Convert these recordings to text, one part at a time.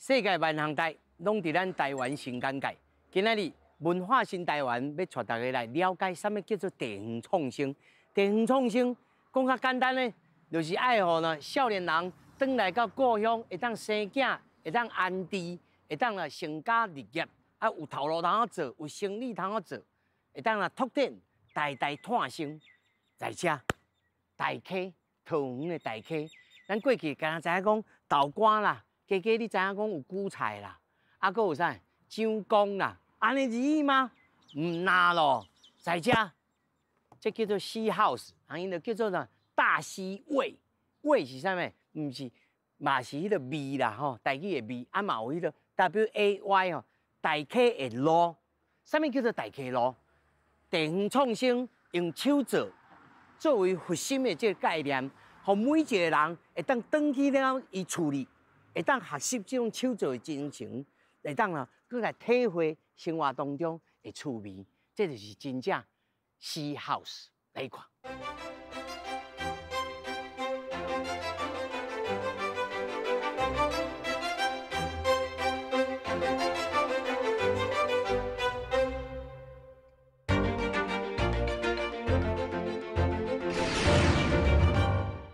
世界万行代，拢伫咱台湾新眼界。今仔日文化新台湾要带大家来了解什么叫做地方创生。地方创生讲较简单咧，就是爱互呢少年人转来到故乡，会当生囝，会当安置，会当啦成家立业，啊有头路通好做，有生意通好做，会当啦拓展代代传承。在遮大溪桃园的大溪，咱过去敢若知影讲豆干啦。加加，你知影讲有韭菜啦，啊，搁有啥姜公啦，安尼而已吗？唔那咯，在遮，这叫做西 house， 啊，因就叫做呢大溪味，味是啥物？唔是，嘛是迄个味啦吼，台语的味，啊嘛有迄个 WAY 吼，大溪的路，啥物叫做大溪路？地方创新用手做作为核心的这个概念，互每一个人会当转去了伊厝里。会当学习这种手做的精神，会当啦，搁来体会生活当中的趣味，这就是真正西 house 来看。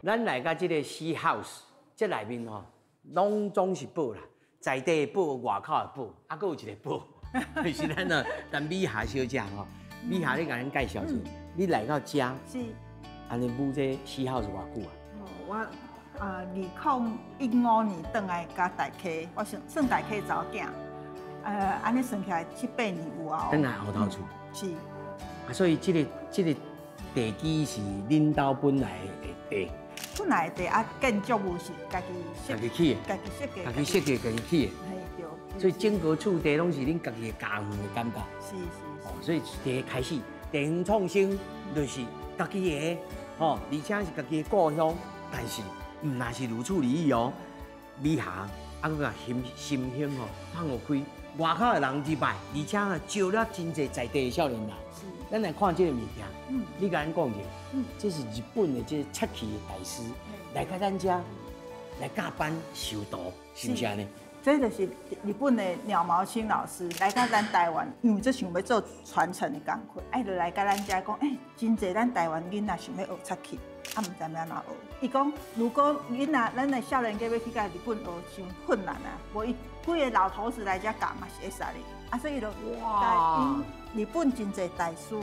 咱来到这个西 house， 这内面吼。拢总是宝啦，在地的宝，外口的宝，啊，搁有一个宝，就是咱呢，咱米霞小姐吼，米霞你甲咱介绍一下，你来到遮，是，安尼舞这喜好是偌久啊？我2015年转来加大溪，我算大溪查某囝，安尼算起来7、8年有啊。转来后头厝。是。啊，所以这个地基是恁兜本来的地。本来地啊，建筑物是家己起的，家己设计，家己设计，家己起的。嘿，对。所以整个厝地拢是恁家己的家园的感觉。是。哦，所以第一开始地方创新就是家己的，吼，而且是家己的故乡。但是唔那是如此而已哦，米霞啊，佮个心胸吼放互开，外口的人入来，而且啊招了真侪在地的少年人。是。咱来看这个物件，你甲咱讲者，这是日本的这漆器的大师来到咱遮来教班授导，是不是安尼？这就是日本的鸟毛清老师来到咱台湾，因为这想要做传承的工课，就来到咱遮讲，真侪咱台湾囡仔想要学漆器，啊，唔知要安怎学。伊讲，如果囡仔咱的少年家要去甲日本学，伤困难啊，无伊几个老头子来遮教嘛是会使的。啊，所以就因日本真侪大师、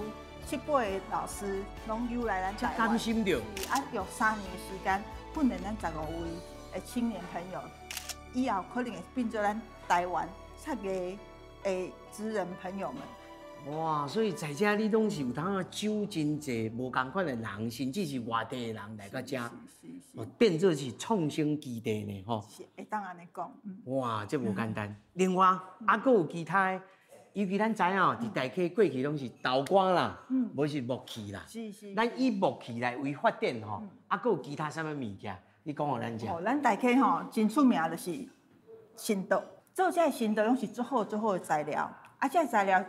7、8个老师拢游来咱台湾，甘心着。啊，用3年的时间训练咱15位的青年朋友。以后可能会变做咱台湾漆艺的职人朋友们。哇，所以在遮你拢是有通啊招真侪无共款的人，甚至是外地的人来到遮，哦，变做是创新基地呢，吼。是，会当安尼讲。哇，这无简单。另外，还有其他的，尤其咱知影哦，伫大溪过去拢是豆干啦，无是木器啦。是。咱以木器来为发展吼，还有其他什么物件？你讲互咱知。哦，咱大溪吼真出名就是新刀，做这新刀拢是最好的材料，啊，这材料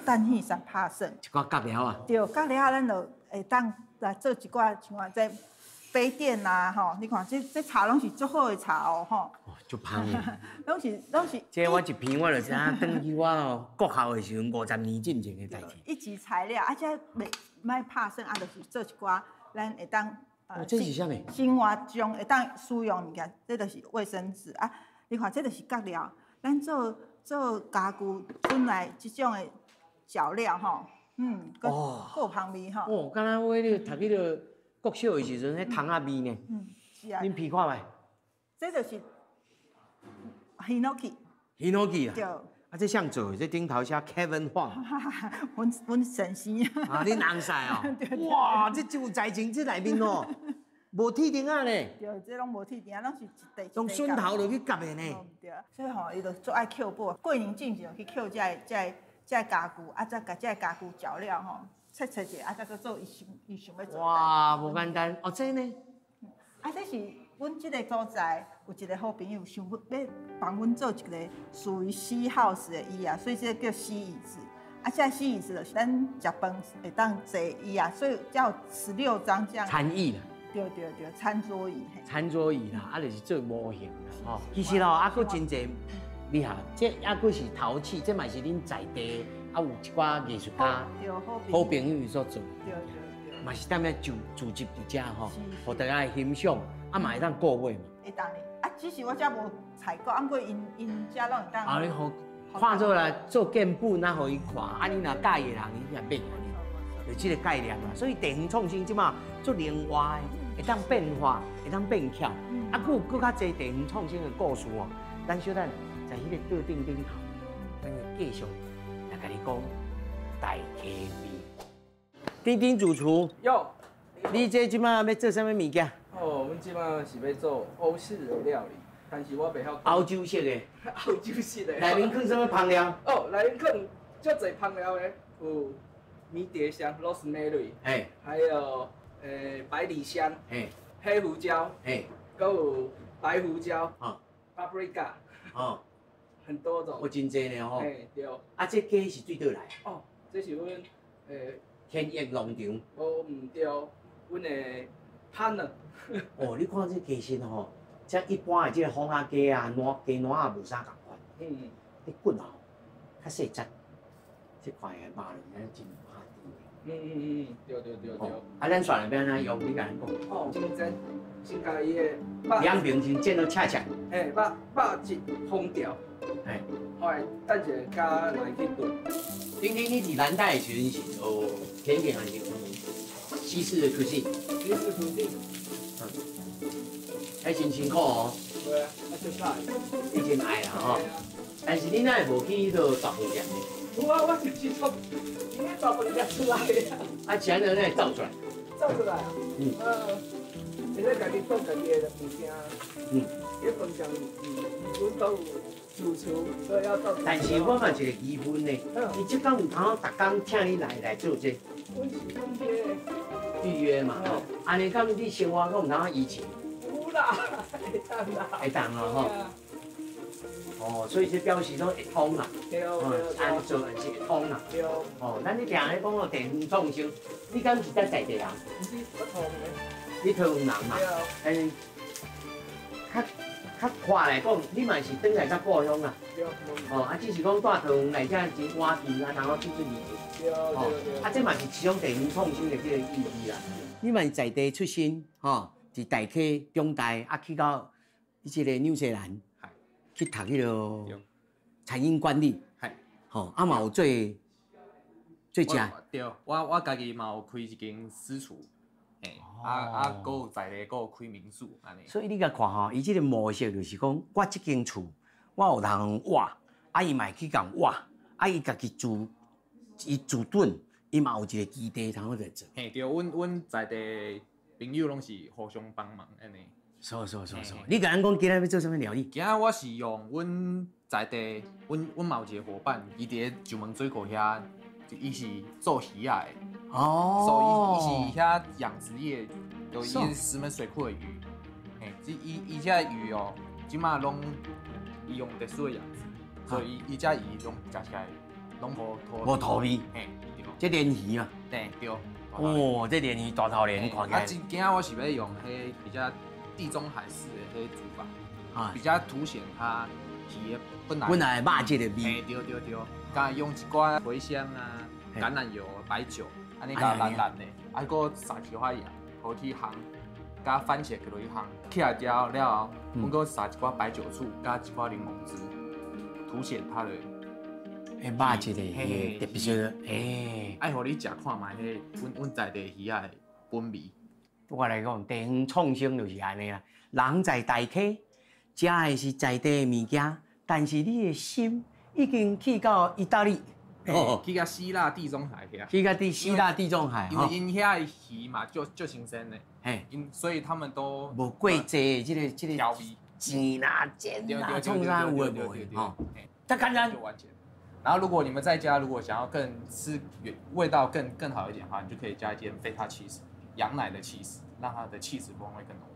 等于3%。一寡角料啊。对，角料咱就会当来做一寡像话这杯垫啦，吼，你看这茶拢是最好的茶哦，吼。哦，足香的。拢是。这我一片我就知影，等于我哦国校的时阵50年进前的代志。一级材料，啊，这袂拍算，啊，就是做一寡咱会当。这是啥物？生活中会当使用物件，这就是卫生纸啊。你看，这就是角料，咱做家具本来这种的脚料吼，搁有香味吼。哦，敢若我咧读迄个国小的时阵，迄糖仔味呢。是啊。恁闻看觅。这就是 Hinoki。Hinoki 啊。对。啊，这像做，这顶头写 Kevin Huang。阮神仙。啊，恁红晒哦。哇，这真有才情，这内面哦，无铁钉仔呢。对，这拢无铁钉，拢是一用榫头落去夹的呢。对，所以吼，伊就做爱扣布，过年进前去扣这家具，啊，再甲这家具脚料吼，切一下，啊，再去做伊想要做。哇，无简单哦，这呢？啊，这是阮即个所在有一个好朋友想要帮阮做一个属于西 house 的椅啊，所以这个叫西椅子。啊，这西椅子就是咱食饭会当坐椅啊，所以叫16张这样。餐椅啦。对，餐桌椅。餐桌椅啦，就是做模型啦，吼。其实吼，佫真侪厉害，这佫是陶器，这嘛是恁在地，有一寡艺术家、好朋友所做。对。嘛是踮咧组织伫遮吼，互大家欣赏，嘛会当购买嘛。会当哩，只是我遮无采购，过因遮拢会当。你互看做来做建本，咱互伊看，你若介意的人，伊来买。就这个概念嘛，所以地方创新即马做另外的，会当变化，会当变巧，佫较侪地方创新的故事哦。咱小等在迄个桌顶顶头，咱继续来甲你讲大溪味。丁丁主厨，哟，你这即马要做啥物物件？哦，阮即马是要做欧式的料理，但是我袂晓。欧洲式的。欧洲式的。内面放啥物香料？哦，内面放足侪香料的，有迷迭香 （rosemary）， 还有百里香，黑胡椒，还有白胡椒，paprika， 很多种。我真济呢吼。对。这鸡是对倒来？哦，这是阮天益农场。唔对，阮的 partner。哦，你看这鸡身吼，这一般的这个红鸭鸡啊、鸡卵啊无啥共款。你骨头较细只，这块的肉咧真麻甜。对。咱选来要安怎用？你甲咱讲。哦，先煎，先甲伊的两边先煎到恰恰。肉质烘掉。后来等一下加来去炖。丁丁，你伫南大的时阵是学甜点还是西式的厨师？西式厨师。还真辛苦哦。对啊，就菜。你真爱啦吼。但是你哪会无去迄个大饭店呢？我就是从今天大饭店出来的。其他人会走出来。走出来啊？会使家己做家己的物件。迄饭店阮都有主厨，所以要做。但是我嘛一个疑问呢，伊即讲有通逐工请你来做这？阮是预约嘛，安尼讲你生活讲有通移情？有啦，会当啦。会当啦吼。哦，所以这表示讲会通啦。对。安做是会通啦。对。哦，咱你定咧讲哦，地方创新，你敢是在地人？不是，我桃园的。你桃园人嘛？对。较快来讲，你嘛是转来较故乡啦。对。只是讲带桃园来遮真晚期，然后去做理解。对。这嘛是其中地方创新的这个意义啦。你嘛是在地出身，伫大溪、中大，去到这个纽西兰，去读迄个餐饮管理，嘛有做食。对，我家己嘛有开一间私厨，搁有在地搁有开民宿安尼。所以你甲看吼，伊这个模式就是讲，我这间厝我有人挖，伊嘛会去共挖，伊家己自炖，伊嘛有一个基地通好在做。对，阮在地朋友拢是互相帮忙安尼。是。你甲咱讲今日要做啥物料理？今仔我是用阮在地，阮嘛有一个伙伴，伊伫咧九门水口遐，伊是做鱼仔的。所以伊是遐养殖业，就伊石门水库的鱼。伊遮鱼哦，即马拢伊用特殊的养殖，所以伊遮鱼拢食起来拢无土味。这鲢鱼嘛。对。哦，这鲢鱼大头鲢看起来。今仔我是要用迄比较地中海式的迄煮法，比较凸显它鱼的本来肉质的味。对。甲用一寡茴香啊、橄榄油、白酒，安尼甲烂的，搁撒菊花盐，互去烘，甲番茄落去烘，起来了后，阮搁撒一寡白酒醋，加一寡柠檬汁，凸显它的肉质的特别是爱互你食看卖迄阮在地鱼仔的本味。我来讲，地方创新就是安尼啦。人在大溪，食的是在地的物件，但是你的心已经去到意大利，去到希腊、地中海遐。去到希腊、地中海，因为因遐的鱼嘛，就新鲜的，所以他们都无过济这个调味、煎啦、煎啦、创啥有诶无诶，它简单就完全。然后如果你们在家如果想要更吃味道更好一点的话，你就可以加一点feta cheese。羊奶的起司，让它的起司风味更浓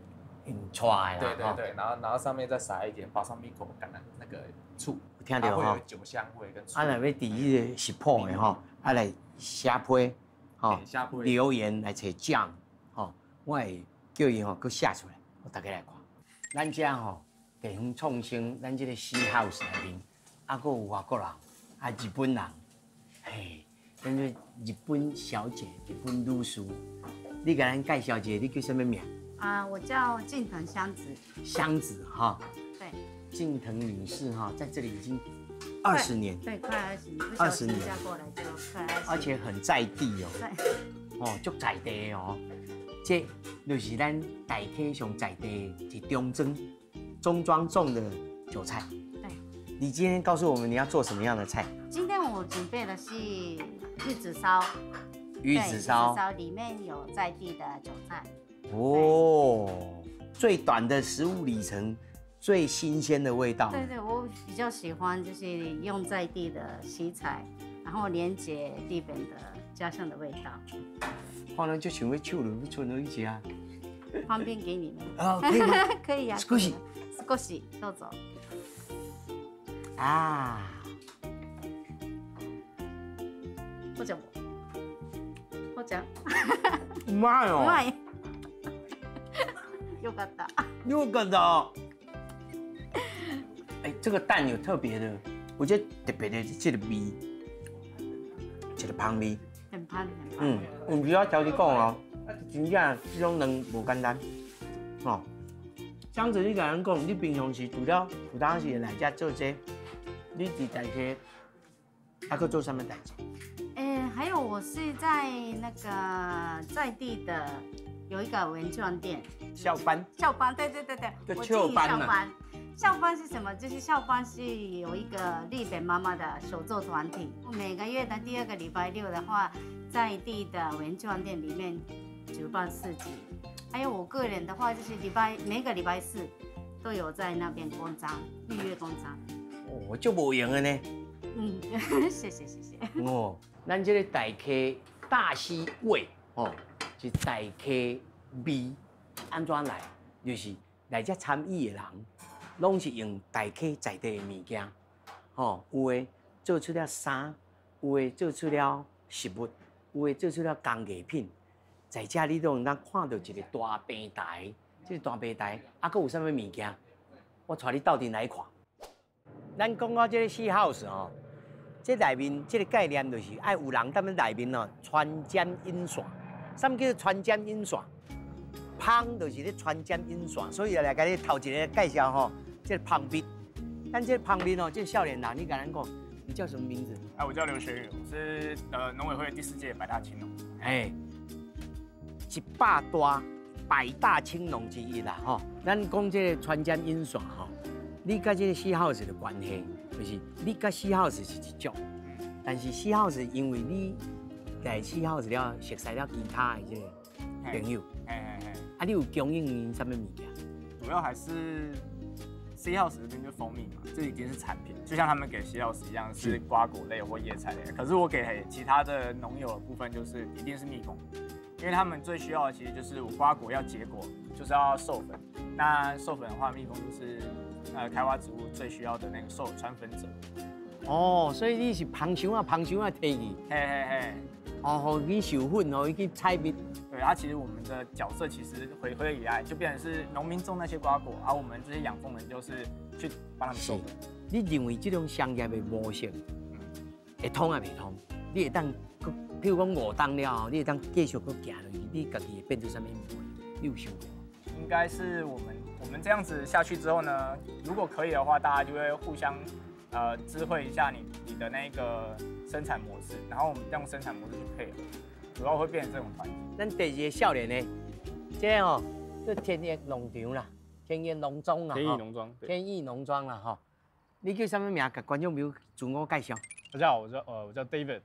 郁。出来啦。对，然后上面再撒一点巴萨米果橄榄那个醋，听到会有酒香味跟醋。来要伫迄个食谱的吼，来写批，留言来找酱，我会叫伊搁写出来，我大家来看。咱遮地方创生，咱这个C house 内面，搁有外国人，日本人，嘿，咱这日本小姐、日本女士，你给咱介绍一下，你叫什么名？我叫近藤香子。香子哈。对。近藤女士在这里已经20年。对，快20年。20年嫁过来就快20年。而且很在地哦。对。足在地哦。这就是咱大溪上在地是中庄种的韭菜。对。你今天告诉我们你要做什么样的菜？今天我准备的是玉子烧。鱼子烧里面有在地的韭菜。哦，最短的食物里程，最新鲜的味道。对，我比较喜欢就是用在地的食材，然后连接地本的家乡的味道。可能就想要手了，要存了一下。方便给你们。可以吗？可以啊。少しどうぞ。我讲。うまいよ。うまい。よかった。よかった。这个蛋有特别的，我觉得特别的这个味，这个香味。很香。有比较条你讲哦，真正这种人无简单。这样子你甲人讲，你平常时除了有当时来遮做这，你伫大溪还佫做什么代志？还有我是在那个在地的有一个文创店。校班，对。我校班啊。校班是什么？就是校班是有一个日本妈妈的手作团体，每个月的第2个礼拜六的话，在地的文创店里面举办市集。还有我个人的话，就是每个礼拜4都有在那边公章预约公章。我就无用的呢。谢谢。咱这个大溪大溪味是大溪味，安怎来？就是来这参与的人，拢是用大溪在地的物件，有的做出了衫，有的做出了食物，有的做出了工艺品。在这里都咱看到一个大平台，这个大平台佫有啥物物件？我带你到底来看。咱讲到这个C house这内面这个概念就是爱有人在内面穿针引线。什么叫做穿针引线？芳就是咧穿针引线，所以来甲你头一个介绍这个芳蜜。咱这个芳蜜这个少年人，你甲咱讲，你叫什么名字？我叫刘学宇，我是农委会第4届百大青农。100大百大青农之一啦咱讲这个穿针引线你甲这个C house的关系，就是你甲C house是一种，但是C house因为你来C house了，熟悉了其他的这个朋友，你有供应什么物件？主要还是C house这边就蜂蜜嘛，这已经是产品，就像他们给C house一样是瓜果类或叶菜类，可是我给其他的农友的部分就是一定是蜜蜂，因为他们最需要的其实就是瓜果要结果，就是要授粉。那授粉的话，蜜蜂就是开花植物最需要的那个传粉者。所以你是芳香啊摕去，互伊授粉，互伊去采蜜。对，其实我们的角色其实回归以来就变成是农民种那些瓜果，我们这些养蜂人就是去帮他们授粉。你认为这种商业的模式会通还袂通？你会当，譬如讲5档了你会当继续搁行落去，你家己会变做什么模样？你有想过？应该是我们这样子下去之后呢，如果可以的话，大家就会互相知会一下你的那个生产模式，然后我们用生产模式去配合，主要会变成这种团体。咱第2个少年呢，这叫天益农场啦，天益农庄啦，天益农庄啦你叫什么名？给观众朋友自我介绍。大家好，我叫 David。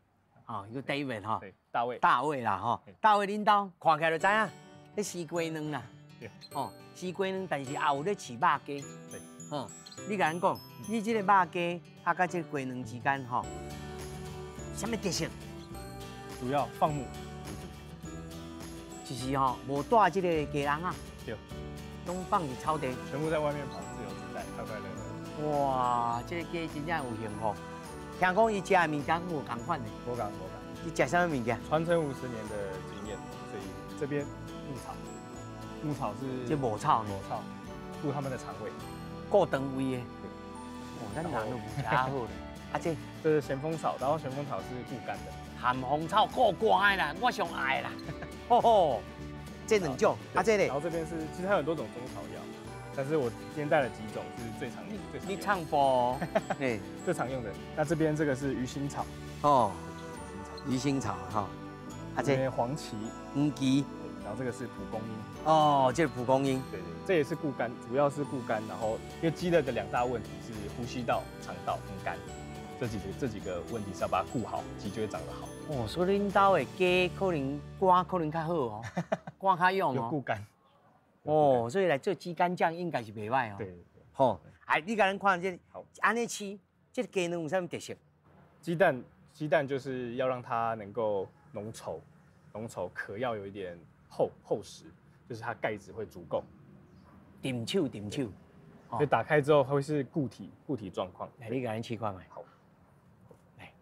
叫 David 对，大卫。大卫啦大卫恁兜看起来就知影，咧饲鸡卵啦。对。饲鸡卵，但是也有咧饲肉鸡。对。你甲咱讲，你这个肉鸡甲这个鸡卵之间什么特色？主要放牧。就是无带这个鸡笼啊。对。拢放伫草地。全部在外面跑，自由自在，快快乐乐。哇，这个鸡真正有幸福。听讲伊食的物件有同款的。无共。伊食什么物件？传承50年的经验，所以这边牧场。牧草是这抹草呢，抹草，顾他们的肠胃。顾肠胃的。哦，咱人都不吃好咧。啊，这是咸丰草，然后咸丰草是顾肝的。咸丰草顾肝的啦，我上爱啦。吼吼，这两种，啊这咧。然后这边是，其实还有很多种中草药，但是我今天带了几种是最常用的。你唱播，哎，最常用的。那这边这个是鱼腥草。哦，鱼腥草哈。啊这边黄芪、黄芪，然后这个是蒲公英。哦，这是蒲公英。对对，这也是顾肝，主要是顾肝。然后因为鸡的两大问题是呼吸道、肠道跟肝，这几个问题是要把它顾好，鸡就会长得好。哦，所以恁家的鸡可能肝可能较好哦，肝较用哦。有顾肝。哦，所以来做鸡肝酱应该是袂歹哦。对对。吼，哎，你甲咱看这，安尼饲，这个鸡卵有啥物特色？鸡蛋就是要让它能够浓稠，壳要有一点厚实，就是它盖子会足够。点手。所以打开之后会是固体状况。来，你给咱试看卖。好。来。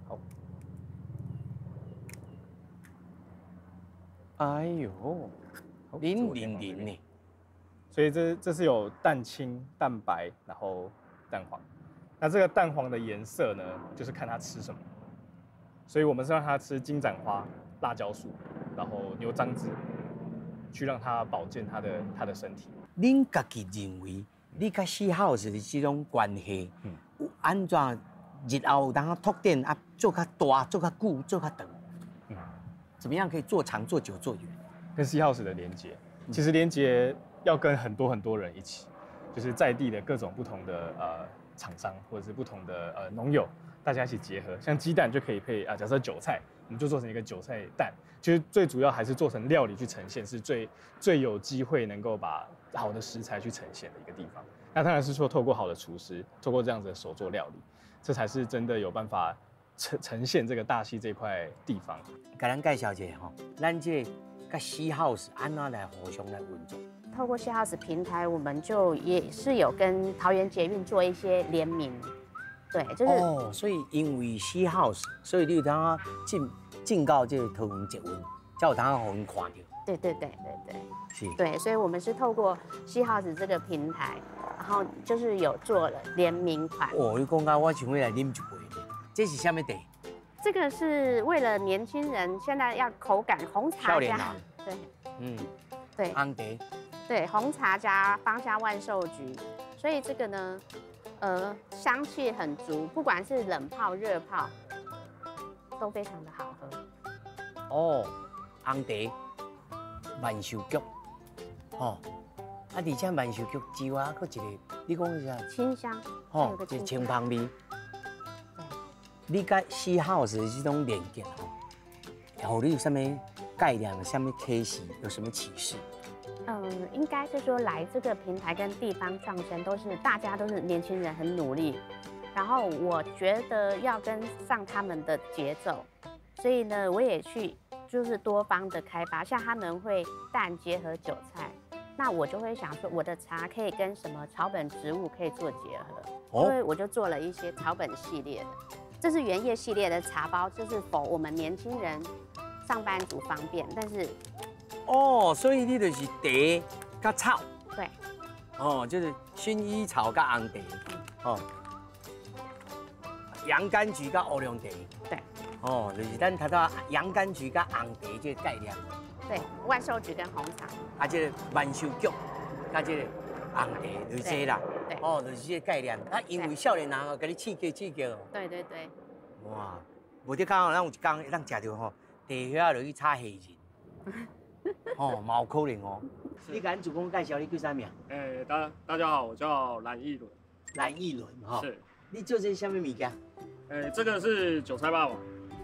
好。哎呦，淋呢。所以这是有蛋清、蛋白，然后蛋黄。那这个蛋黄的颜色呢，就是看它吃什么。所以我们是让它吃金盏花、辣椒素，然后牛樟芝，去让它保健它的身体。恁家己认为，你甲四号是这种关系，有安怎日后有当拓展啊，做较大、做较久、做较长？怎么样可以做长、做久、做远？跟C House 的连接，其实连接要跟很多人一起，就是在地的各种不同的厂商或者是不同的农友，大家一起结合。像鸡蛋就可以配假设韭菜，我们就做成一个韭菜蛋。其实最主要还是做成料理去呈现，是最有机会能够把好的食材去呈现的一个地方。那当然是说透过好的厨师，透过这样子的手做料理，这才是真的有办法呈现这个大溪这块地方。给咱介绍一下吼，咱这甲C House安怎来互相来运作？透过C House平台，我们就也是有跟桃园捷运做一些联名，对，就是哦，所以因为C House，所以你有当进到这个桃园捷运，才有当互因看到。对，是，对，所以我们是透过C House这个平台，然后就是有做了联名款。哦，你讲到我想要来啉一杯，这是什么茶？这个是为了年轻人现在要口感红茶加，对，对，红茶，对，红茶加芳香万寿菊，所以这个呢，香气很足，不管是冷泡、热泡，都非常的好喝。哦，红茶，万寿菊，哦，而且万寿菊之外，还有一个，你讲是啥？清香，哦，一清芳味。你甲C House的这种连接吼，你有什么概念？有什么启示？有什么启示？应该是说来这个平台跟地方创生，大家都是年轻人，很努力。然后我觉得要跟上他们的节奏，所以呢，我也去就是多方的开发，像他们会蛋结合韭菜，那我就会想说，我的茶可以跟什么草本植物可以做结合，所以我就做了一些草本系列的。这是原叶系列的茶包，就是否我们年轻人、上班族方便，但是哦，所以你就是茶加草，对，哦，就是薰衣草加红茶，哦，洋甘菊加乌龙茶，对，哦，就是咱读到洋甘菊加红茶这个概念，对，万寿菊跟红茶，啊，这个万寿菊加这个红茶就是这啦。对，哦，就是这个概念。啊，因为少年人哦，给你刺激哦。对。哇，无得讲，咱有一天咱食到吼，地靴落去炒虾仁，哦，嘛有可能哦。你甲咱主公介绍你叫啥名？大家好，我叫蓝奕伦。蓝奕伦哈。是。你做这什么物件？这个是韭菜霸王，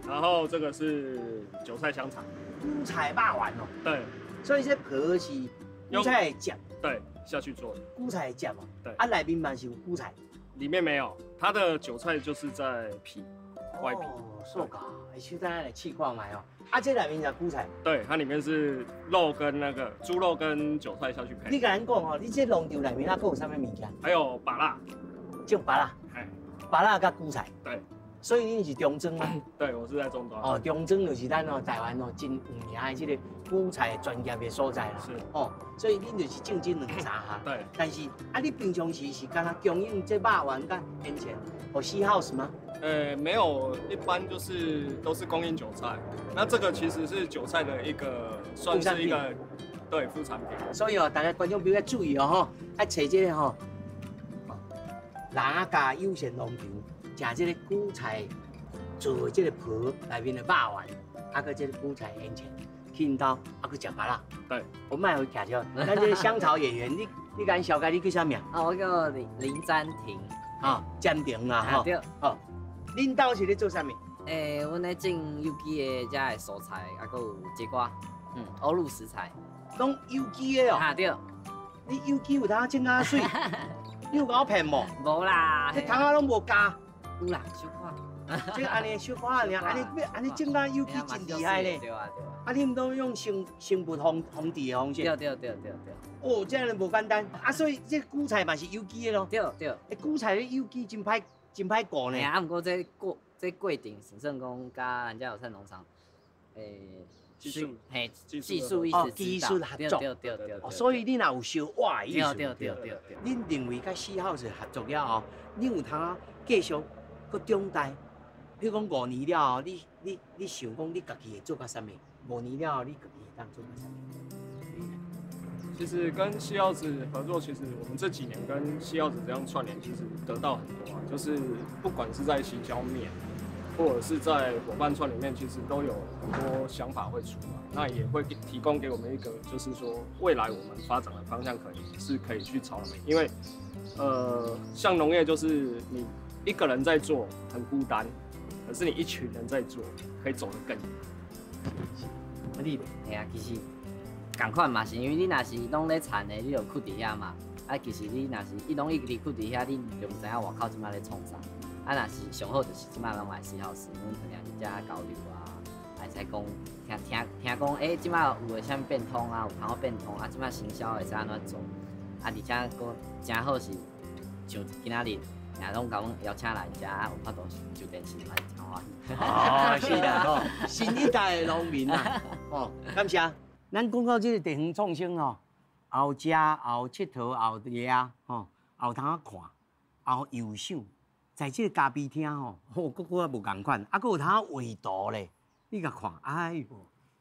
然后这个是韭菜香肠。菇菜霸王哦。对。所以这皮是菇菜的汁。对，下去做的。菇菜的汁哦。对。啊，内面嘛是有菇菜。里面没有，它的韭菜就是在皮，外皮。哦，是噶，去咱来试看卖哦。啊，这里面是菇菜。对，它里面是肉跟那个猪肉跟韭菜下去配。你甲咱讲哦，你这农场里面还有啥物物件？还有芭乐，种芭乐，芭乐加菇菜。对。所以你是中正吗？对，我是在中端。哦，中正就是咱台湾真有名的这个韭菜专业的所在啦。是。哦，所以恁就是正经两三下。对。但是你平常时是干那供应这肉丸跟烟钱，或西 house 吗？没有，一般都是供应韭菜。那这个其实是韭菜的一个算是一个对副产品。所以大家观众朋友要注意哦，要找这个哪家有限农场，食这个韭菜做的这个皮内面的肉丸，个这个韭菜烟钱，去因兜个食麻辣。对，我卖有介绍，咱这个香草演员，你敢小解你叫啥名？我叫林詹婷。詹婷啦吼。对。恁兜是咧做啥物？阮咧种有机的遮的蔬菜，还有节瓜，欧陆食材。拢有机的哦。对。你有机有通种啊水？你有甲我骗无？无啦，这汤拢无加。有啦，小可。这安尼小可尔，安尼种啊有机真厉害咧。对啊。你毋都用生物烘制的方式？对。哦，这样无简单。所以这韭菜嘛是有机的咯。对。韭菜咧有机真歹顾呢。不过这过程神圣讲甲人家有菜农场，技术一直技术合作。对。所以你若有小我的意思。对。恁认为甲4号是合作了后，你有通继续搁长大？比如讲5年了后，你想讲你家己会做到啥物？5年了后，你家己会当做到啥物？其实跟西奥子合作，其实我们这几年跟西奥子这样串联，其实得到很多啊。就是不管是在行销面，或者是在伙伴串里面，其实都有很多想法会出来。那也会提供给我们一个，就是说未来我们发展的方向可以去朝的。因为像农业就是你一个人在做很孤单，可是你一群人在做，可以走得更远。你哎呀，其实。同款嘛，是因为你若是拢咧产的，你就徛伫遐嘛。其实你若是伊拢一直徛伫遐，你就唔知影外口即摆咧创啥。若是上好就是即摆拢来4号市，阮常常伫遮交流啊，会使讲听讲，即摆有诶啥物变通啊，有通好变通啊，即摆行销会使安怎做？而且佫真好是，像今仔日，拢甲阮邀请来遮，有法度上电视来听我。是啦，新一代的农民啊，感谢。咱讲到这个地方创生哦，后食后佚佗后掠后通看后游赏，在这个咖啡厅佫无共款，佫有通画图咧，你甲看，哎呦，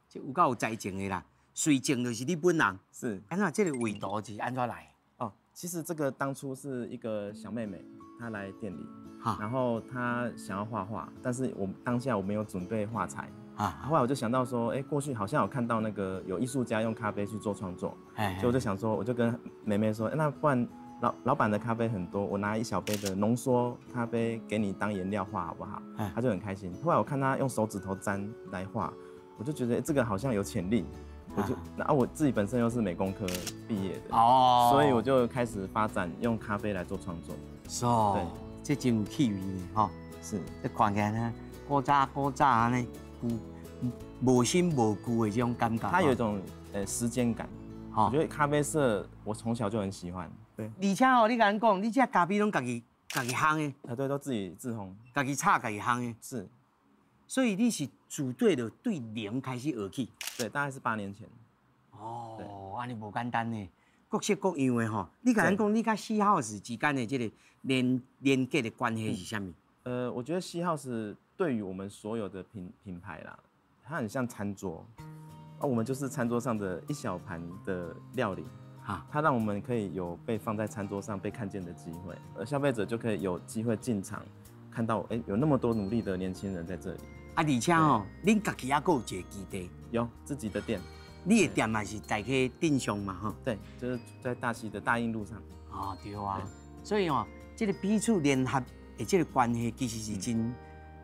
这有够有才情的啦，随情就是你本人。是，安怎这个画图是安怎来？其实这个当初是一个小妹妹，她来店里，然后她想要画画，但是当下我没有准备画材。后来我就想到说，过去好像有看到那个有艺术家用咖啡去做创作，所以我就想说，我就跟妹妹说，那不然老板的咖啡很多，我拿1小杯的浓缩咖啡给你当颜料画好不好？她就很开心。后来我看她用手指头沾来画，我就觉得这个好像有潜力，然后我自己本身又是美工科毕业的，所以我就开始发展用咖啡来做创作。对，这真有气味的是，这看起来呢，古早安尼。无心无故的这种感觉，它有一种时间感。我觉得咖啡色我从小就很喜欢。对，而且你甲咱讲，你这咖啡拢家己烘的，对，都自己自烘，家己炒家己烘的。是，所以你是自对的对0开始学起。对，大概是8年前。安尼无简单呢，各式各样的吼。你甲咱讲，你甲4号是之间的这个连接的关系是啥物？我觉得4号是对于我们所有的品牌啦，它很像餐桌，我们就是餐桌上的一小盘的料理，它让我们可以有被放在餐桌上被看见的机会，消费者就可以有机会进场看到，有那么多努力的年轻人在这里。而且恁家己还有一个基地，有自己的店，你的店嘛是在去镇上嘛对，就是在大溪的大英路上。对啊，所以这个彼此联合的这个关系其实是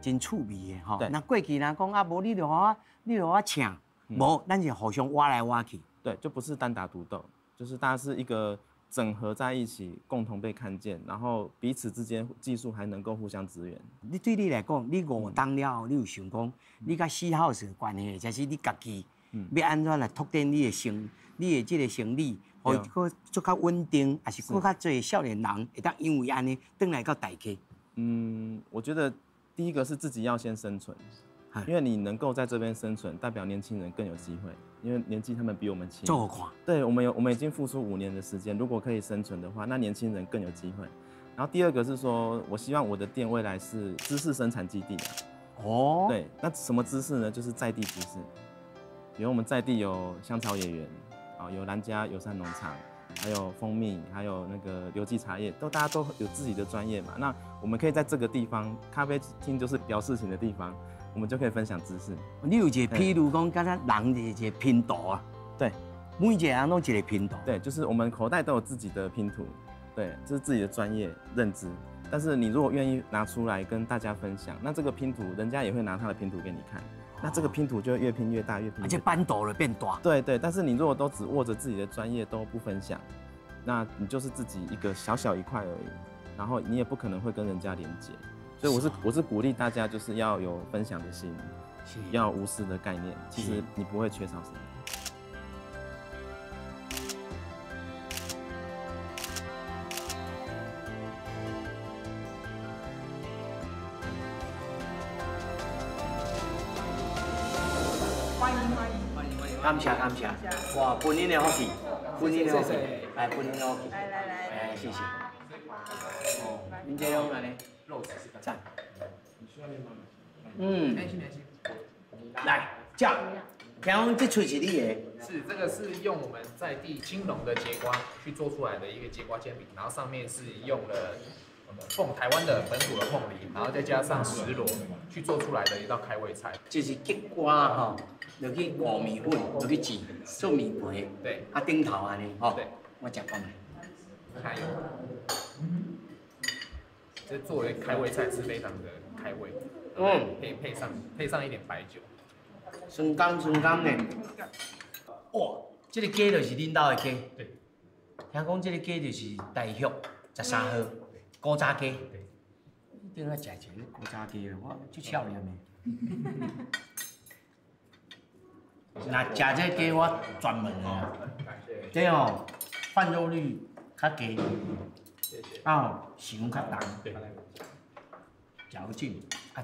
真趣味的对，那过去人讲无你就我请，无咱是互相挖来挖去。对，就不是单打独斗，就是大家是一个整合在一起，共同被看见，然后彼此之间技术还能够互相支援。你对你来讲，你5当了后，你有想讲，你甲4号是关系，就是你家己要安怎来拓展你的这个生理，互佫做较稳定，还是佫较侪少年人会当因为安尼转来到大溪？我觉得第一个是自己要先生存，因为你能够在这边生存，代表年轻人更有机会，因为年纪他们比我们轻。做垮。对，我们已经付出5年的时间，如果可以生存的话，那年轻人更有机会。然后第二个是说，我希望我的店未来是知识生产基地。哦。对，那什么知识呢？就是在地知识。比如我们在地有香草野园，有兰家友善农场，还有蜂蜜，还有那个刘记茶叶，大家都有自己的专业嘛。那我们可以在这个地方，咖啡厅就是聊事情的地方，我们就可以分享知识。你有一个譬如讲，刚才人的一个拼图啊，对，每一个人都一个拼图。对，就是我们口袋都有自己的拼图，对，这是自己的专业认知。但是你如果愿意拿出来跟大家分享，那这个拼图人家也会拿他的拼图给你看。那这个拼图就会越拼越大，越拼越大，而且搬陡了变大。对对，但是你如果都只握着自己的专业都不分享，那你就是自己一个小小一块而已，然后你也不可能会跟人家连接。所以我是鼓励大家就是要有分享的心，要无私的概念，其实你不会缺少什么。感谢。哇，本人的福气，本人的福气，来，本人的福气，来，谢谢。哦，您这种安尼，赞。来，这样，听讲这喙是你的。是，这个是用我们在地青龙的节瓜去做出来的一个节瓜煎饼，然后上面是用了台湾的本土的凤梨，然后再加上石螺去做出来的一道开胃菜。就是节瓜吼，落去磨面粉，落去煮做面皮。对。啊，顶头安尼，吼。对。我食看卖。还有，这作为开胃菜是非常的开胃。配上一点白酒。酸甘呢。哇，这个鸡就是恁家的鸡。对。听讲这个鸡就是大旭13号古早鸡。对。一定要食一个古早鸡的，我最巧念的。那食这个鸡我专门的啊。这哦，饭肉率较低，伤较重。对。嚼劲啊，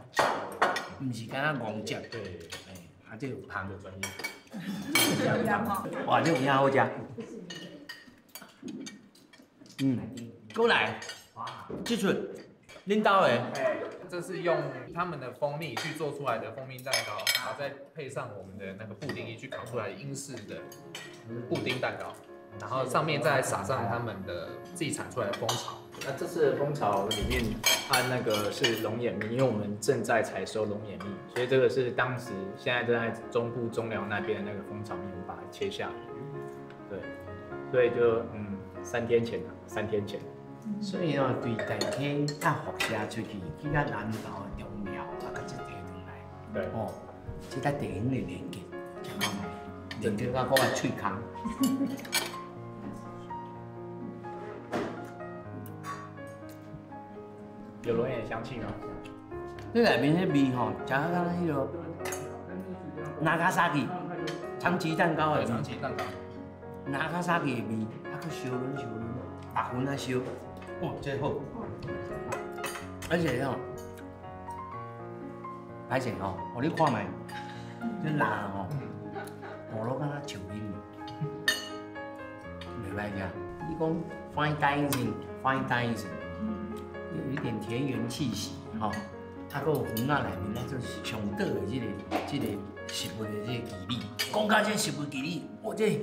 唔是干那戆食。对。啊，这有香的专业。哇，这有影好食。过来，这出恁家的。这是用他们的蜂蜜去做出来的蜂蜜蛋糕，然后再配上我们的那个布丁液去烤出来英式的布丁蛋糕，然后上面再撒上他们的自己产出来的蜂巢。那这次的蜂巢里面，它那个是龙眼蜜，因为我们正在采收龙眼蜜，所以这个是当时现在正在中部中寮那边的那个蜂巢蜜，我们把它切下来。对，所以就3天前。所以哦，对大体较辐射出去，去到南投的中寮啊，甲这地方来。对。哦，这甲地方的连接，食看卖，连接到我的喙孔。有龙眼香气吗？你内面迄味吼，食到敢若迄个Nagasaki长崎蛋糕的味。长崎蛋糕。Nagasaki的味，啊，佮烧润，白粉啊烧，哇，真好。而且吼，歹势吼，互你看卖，这辣吼，糊到敢若树林，袂歹食。你讲 fine dining。有一点田园气息，吼，啊，佮有鱼仔内面咧就是上岛的这个食物的这个基理。讲到这食物基理，哇，这鱼，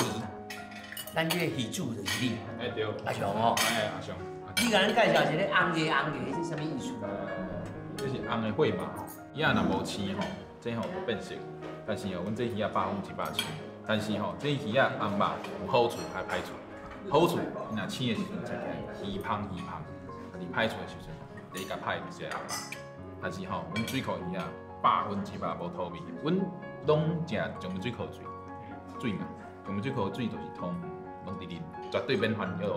咱这个鱼煮就是你。哎对。阿雄哦。哎阿雄。你甲咱介绍一个红的，这是啥物意思？这是红的血嘛，鱼仔若无青吼，这吼变色。但是吼，阮这鱼仔100分100青，但是吼，这鱼仔红肉有好处还歹处。好处，若青的时阵食起来鱼香。你歹出的时阵，第一甲歹就是红肉。但是吼，阮水库鱼啊，100分100无土味。阮拢食将水库水嘛，将水库水就是通，拢直啉，绝对免烦恼。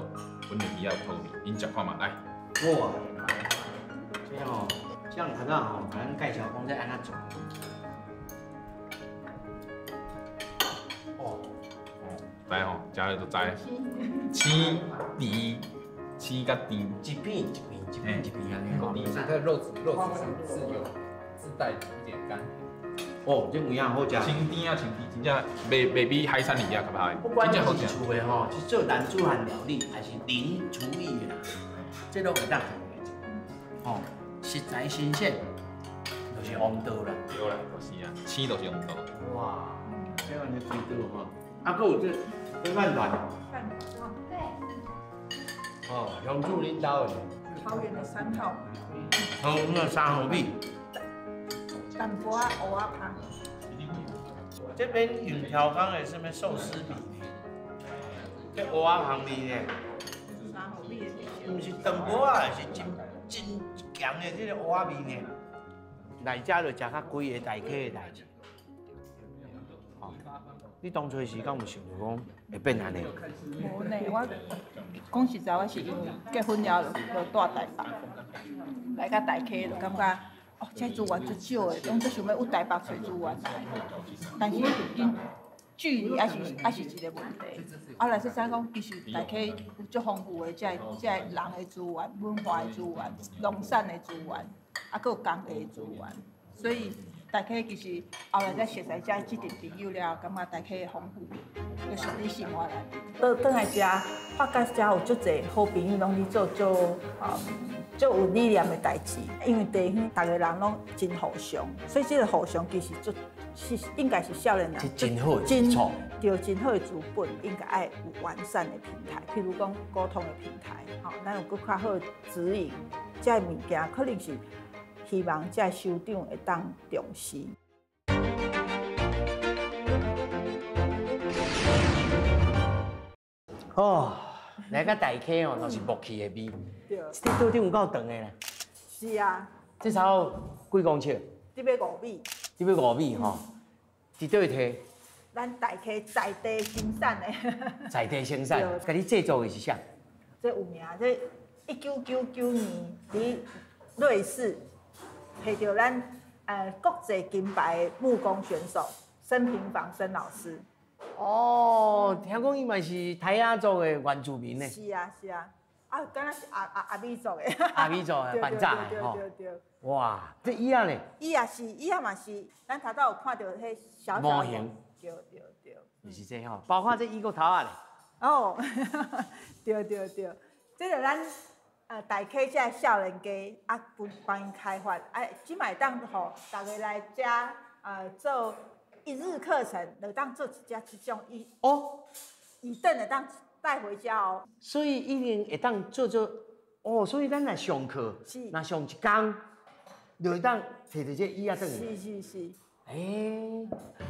阮的鱼啊有土味，恁食看嘛来。哇，这吼，这样头仔吼，甲咱介绍讲这安怎做。哦，来吼，食了就知。青甜，青甲甜，一片一片。一片一片安尼哦。所以它的肉质是有自带一点干。哦，这有影好食。清甜啊，清甜，真正袂比海产里遐较歹，不管真正好食。是厝的吼，是做咱煮饭料理，还是零厨艺的啦，这都会当用的。哦，食材新鲜，就是王道啦。对啦，就是啊，青就是王道。哇，这样就水道吼。啊，还有这饭团。饭团对。哦，杨助领导的。桃园的3号。那3号米。淡薄仔蚵仔汤。这边云条刚的是咩寿司米呢？这蚵仔汤米呢？ 3号米的。毋是淡薄仔，是真强的这个蚵仔米呢。来遮就食较贵的大客的代志。哦，你当初是敢有想过讲会变安尼？无呢，我讲实在，我是因为结婚了就住台北，来到大溪就感觉哦，这资源足少的，拢只想要有台北找资源来，但是因距离还是一个问题。啊，来说怎讲，其实大溪有足丰富的，这人的资源、文化的资源、农产的资源，啊，佮有工艺的资源，所以。 大溪其实后来才熟悉遮即阵朋友了，感觉大溪的丰富，就顺利生活来。倒来遮，发觉遮有足侪好朋友拢咧做足有理念的代志。因为地方大家人拢真互相，所以这个互相其实是应该是少年人真好的基础，对真好的资本，应该爱有完善的平台，譬如讲沟通的平台，咱有更较好的指引，这物件可能是。 希望这首长会当重视。哦，来到大溪哦，都是木器的味。对。这桌顶有够长的咧。是啊。这差几公尺？这要5米。这要5米吼。伫倒摕？咱大溪在地生产的。在地生产，甲你制作的是啥？这有名，这1999年伫瑞士。 摕到咱国际金牌的木工选手申平坊申老师。哦，听讲伊嘛是台亚族的原住民呢。是啊是啊，啊，敢若是阿美族的。阿美族的，反炸的吼。对对对。哇，这椅仔呢？椅仔是，椅仔嘛是，咱头拄有看到迄小模型。对对对。就是这吼，包括这椅骨头啊咧。哦，对对对，这个咱。 大溪这少年家啊，帮因开发，即摆当吼，大家来遮做1日课程，就当做这种椅凳的当带回家哦。所以一定会当做哦，所以咱来上课，若上一工，就会当摕着这椅仔转来。是。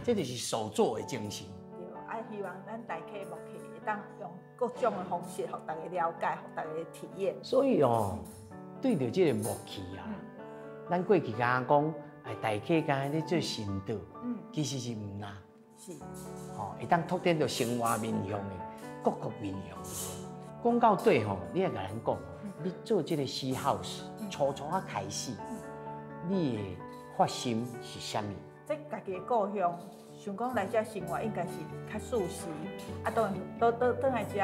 这就是手作的精神。对，希望咱大溪木器会当用各种的方式，互大家了解，互大家体验。所以哦，对着这个木器啊，咱过去刚讲，大溪刚咧做神道，其实是唔啦。是。吼，会当拓展到生活面向的各个面向。讲到底吼，你也甲咱讲，你做这个私 house， 初啊开始，你的发心是啥物？即家己的故乡。 想讲来遮生活应该是较舒适，啊，倒来遮，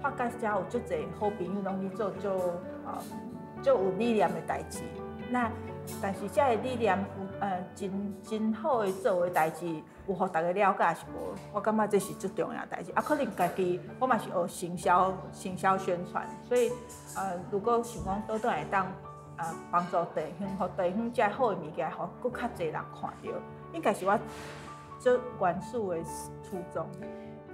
发觉遮有足侪好朋友拢咧做足有理念的代志。那但是遮的理念有真好的做的代志，有互大家了解是无？我感觉这是最重要的代志。啊，可能家己我嘛是学行销宣传，所以如果想讲倒来当帮助地方，互地方遮好的物件，互更较侪人看到，应该是我。 做元素的初衷，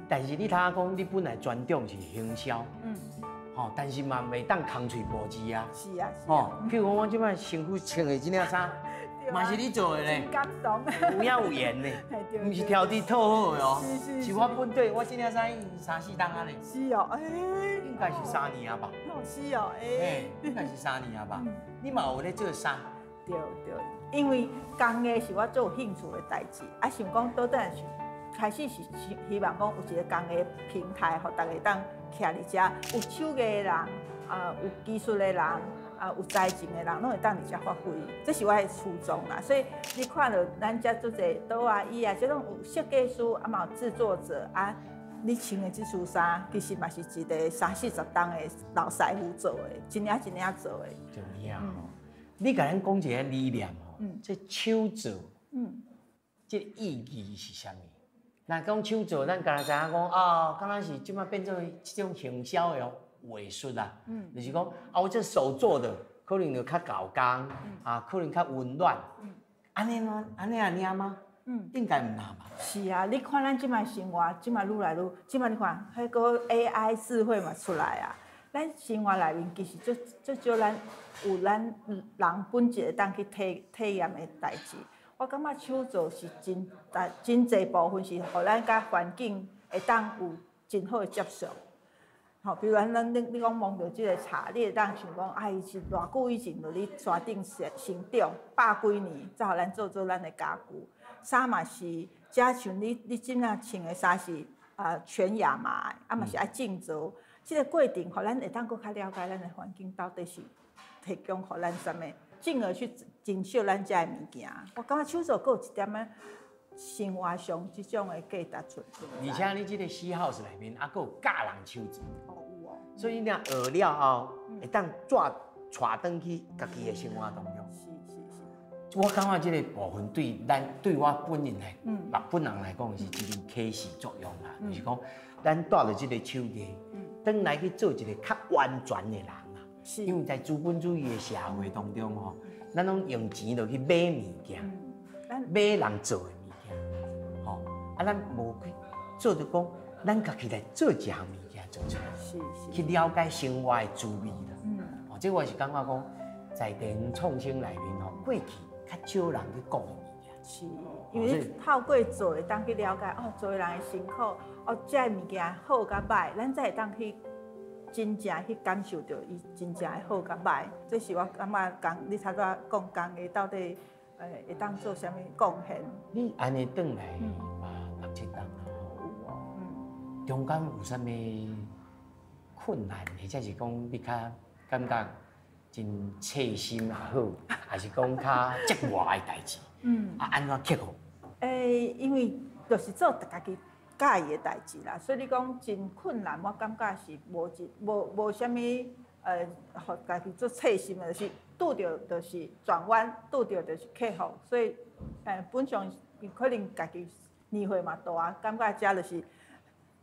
但是你头仔讲，你本来专长是行销，吼，但是嘛袂当空嘴无字啊。是啊，吼，譬如讲我即摆身躯穿的这领衫，嘛是你做的咧，感动，有影有言咧，毋是挑剔套好的哦，是我本地，我这领衫3、4档啊咧。是哦，应该是3年啊吧。是哦，应该是3年啊吧。你嘛有咧做衫？对对。 因为工艺是我最有兴趣的代志，啊，想讲倒转是开始是希望讲有一个工艺平台，互大家当徛伫遮，有手艺的人，有技术的人，有才情的人，拢会当伫遮发挥。这是我的初衷啦。所以你看到咱遮做者桌啊、椅啊，这种有设计师，啊嘛有制作者啊，你穿的这束衫，其实嘛是一个30-40档的老师傅做的，一领一领做的。就样哦。你甲咱讲一个理念哦，这手做，这意义是啥物？那讲手做，咱敢若知影讲啊，敢若是即摆变做这种行销的艺术啦。就是讲啊，我这手做的，可能就较搞工，啊，可能较温暖。安尼吗？安尼啊领吗？应该唔拿吧。是啊，你看咱即摆生活，即摆愈来愈，即摆你看，迄个 AI 智慧嘛出来啊。咱生活内面其实足少咱有咱人本质会当去体验的代志。我感觉手作是真侪部分是，互咱甲环境会当有真好的接受。吼，比如你讲摸到即个茶，你会当想讲，啊，伊是偌久以前就咧山顶成长，100几年才互咱做咱的家具。衫嘛是，假像你即仔穿的衫是全亚麻的，嘛是爱种植。即个过程，互咱会当搁较了解咱的环境到底是提供互咱啥物，进而去珍惜咱遮的物件。我感觉手作搁有一点仔生活上即种的价值存在。而且你即个死 house 内面，还佫有教人手做。有哦。所以你若学了后，会当带转去家己的生活当中。是。我感觉即个部分对我本人来讲是一个启示作用啦，就是讲咱带着即个手艺，转来去做一个较完全的人啦。因为在资本主义的社会当中吼，咱拢用钱就去买物件，买人做的物件，吼，咱无去做着讲，咱家己来做一项物件做出来，去了解生活的滋味啦。这我是感觉讲，在地方创新内面吼，过去较少人去讲的物件。是，因为你透过做会当去了解哦，做人的辛苦，哦，这物件好甲歹，咱才会当去。真正去感受到伊真正的好甲歹，这是我感觉你差不多讲工艺到底会当做啥物贡献？你安尼转来嘛6-7档啦，有哦。中间有啥物困难，或者是讲你较感觉真切心也好，还是讲较责外的代志？安怎克服？因为就是做家己。介意的代志啦，所以你讲真困难，我感觉是无啥物互家己做切心的，就是拄着就是转弯，拄着就是克服，所以本上可能家己年岁嘛大啊，感觉遮就是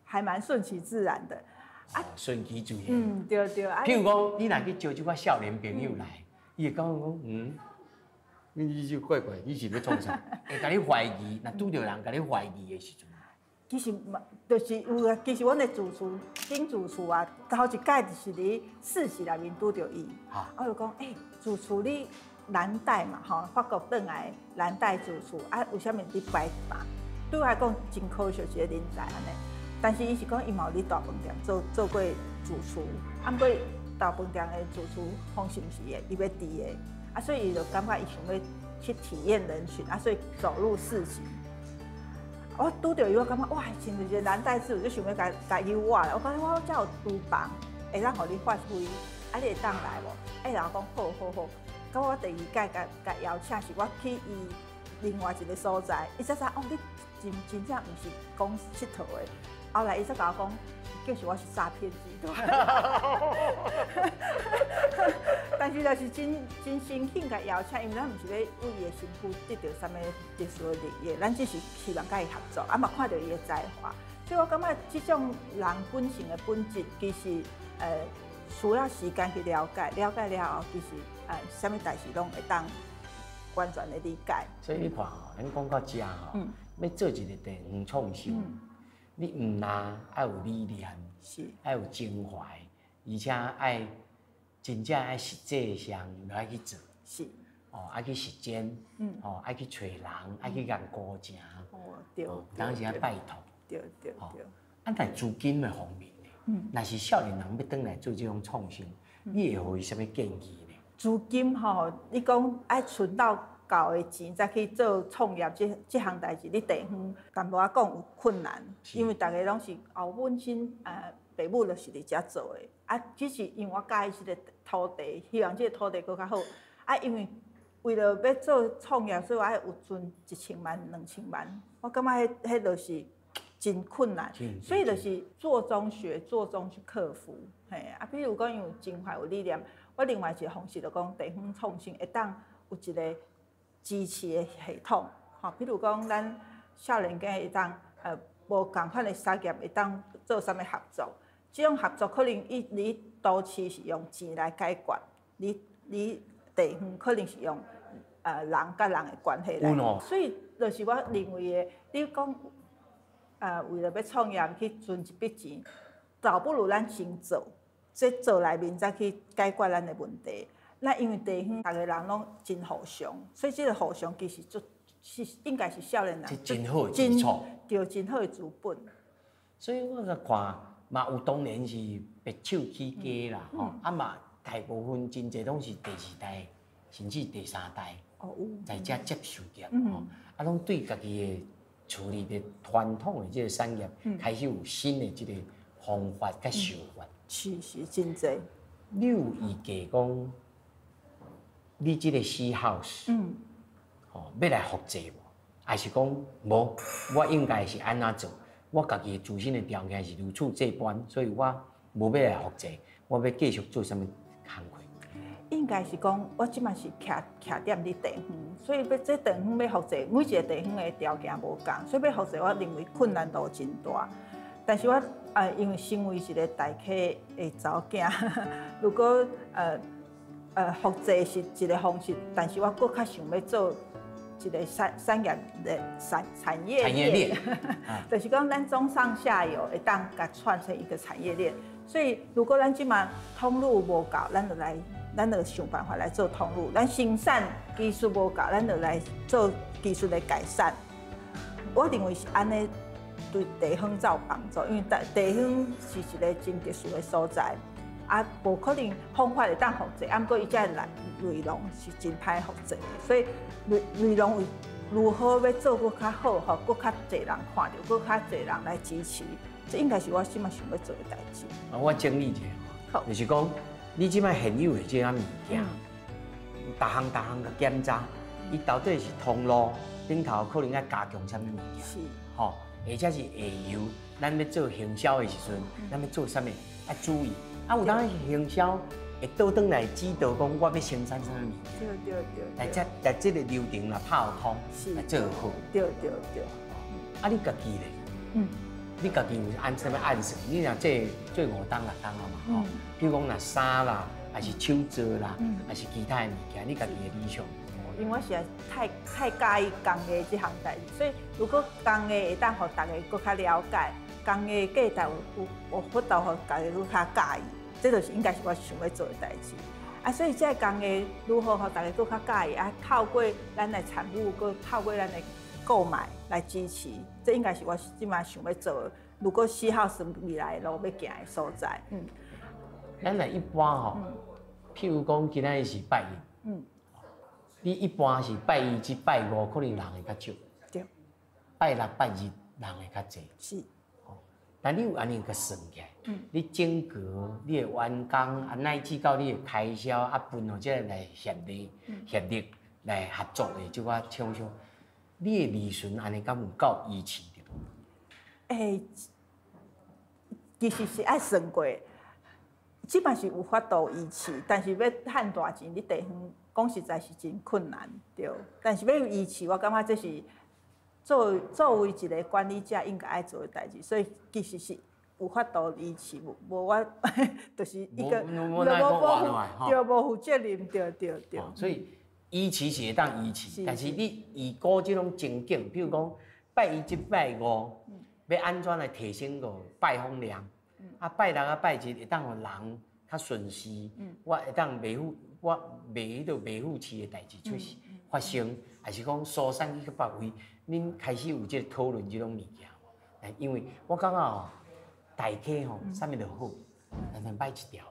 还蛮顺其自然的。顺其自然。对。譬如讲，你若去招一寡少年朋友来，伊会讲你就怪怪，你是要创啥？会甲你怀疑，若拄着人甲你怀疑的时阵。其实就是有啊，其实阮的主厨顶主厨啊，头一届就是伫4期内面拄着伊，我就讲，主厨你蓝带嘛，吼，法国转来蓝带主厨，为什么你摆嘛？对我来讲真可惜一个人才安尼。但是伊是讲伊嘛有伫大饭店做过主厨，不过大饭店的主厨方式毋是的，伊要猪的，所以伊就感觉伊想要去体验人群，所以走入4期。我拄着伊，我感觉哇，真是一个蓝带师傅，就想要甲诱惑啦。我讲我遮有厨房，会当互你发挥，你会当来无？然后讲好。到我第2届甲邀请是我去伊另外一个所在，伊才知哦，你真正毋是讲佚佗的。后来伊才甲我讲，其实我是诈骗集团。但是就是真心兴甲邀请，因为咱毋是要为伊的身躯得到啥物特殊的利益，咱只是希望甲伊合作，嘛看到伊的才华。所以我感觉这种人本性的本质，其实需要时间去了解了后，其实啥物代志拢会当完全的理解。所以你看吼，咱讲到遮吼，要做一个地方创新，你毋但爱有理念，爱有情怀，而且爱。真正爱实际上来去做，爱去实践，爱去找人，爱去人高正，当时爱拜托，对。在资金的方面呢，若是少年人要转来做这种创新，你会给伊什么建议呢？资金吼，你讲爱存到够的钱，再去做创业这项代志，你地方淡薄仔讲有困难，因为大家拢是本身父母就是伫遮做的。只是因为我介意这个土地，希望这个土地更较好。因为为了要做创业，所以我爱有存1000万、2000万。我感觉迄就是真困难，所以就是做中学，做中去克服。嘿，啊，比如讲有真怀有理念，我另外一个方式就讲地方创新会当有一个支持的系统，吼，比如讲咱少年家会当无共款的产业会当做啥物合作，这种合作可能你都市是用钱来解决，你地方可能是用人甲人的关系来，所以就是我认为的，你讲为了要创业去存一笔钱，倒不如咱先做，这做内面再去解决咱的问题。那因为地方大家人拢真互相，所以这个互相其实是应该是少年人真好的基础，对，真好的资本。所以我看嘛有当然是白手起家啦，吼，啊嘛大部分真侪拢是第2代甚至第3代在遮接受着，吼，啊拢对家己的处理的传统的这个产业开始有新的这个方法甲想法。是真侪。你有预计讲，你这个house，吼，要来复制无？还是讲无？我应该是安怎做？我家己自身的条件是如此这般，所以我无要来复制，我要继续做什么工课？应该是讲，我即嘛是徛踮伫地方，所以要这地方要复制，每一个地方的条件无共，所以要复制，我认为困难度真大。但是我因为身为一个大企的查某囝，如果复制是一个方式，但是我更较想要做一个产业的产业链，就是讲咱中上下游会当甲串成一个产业链。所以如果咱即嘛通路无够，咱就想办法来做通路。咱生产技术无够，咱就来做技术的改善。我认为是安尼。对地方才有帮助，因为地方是一个真特殊的所在，无可能方法会当复制，不过伊遮内容是真歹复制的，所以内容如何要做搁较好，吼，搁较侪人看到，搁较侪人来支持，这应该是我即摆想要做的代志。我整理一下，就是讲你即摆现有的这项物件，逐项个检查，伊到底是通路顶头可能要加强啥物物件，是，吼。或者是下游，咱要做行销的时阵，咱要做啥物要注意。有当行销会倒转来指导讲我要生产啥物物件。对。来这个流程啦拍通，来做好。对。你家己咧？你家己有按啥物按算？你若这做5档6档啊嘛，吼。比如讲若衫啦，还是手做啦，还是其他的物件，你家己的理想。因为我实在太介意工艺这项代志，所以如果工艺会当互大家更较了解，工艺价值有法度互大家更较介意，这就是应该是我想要做的代志。所以这工艺如何互大家更较介意，透过咱的产物，佮透过咱的购买来支持，这应该是我即摆想要做的。如果4house未来的路要行的所在，咱来一般吼，譬如讲今仔是拜一，你一般是拜一至拜5，可能人会较少。对。拜6、拜日人会较济。是。但你有安尼个算起来，你整个你的员工乃至到你的开销分互这来协力来合作的即个厂商，你的利润安尼敢有够预期着？其实是爱算过，即摆是有法度预期，但是要赚大钱，你地方。讲实在是真困难，对。但是要预期，我感觉这是作为一个管理者应该爱做的代志，所以其实是有法度预期，无我就是一个无负责任，对。所以预期是会当预期，但是你预估这种情景，比如讲拜一至拜5，要安怎来提升个拜访量？拜6、拜日会当互人较顺时，我会当我卖迄个卖富市的代志出现发生，还是讲疏散去别位，恁开始有这讨论这种物件无？因为我感觉吼，大溪吼，啥物都好，但是歹一条，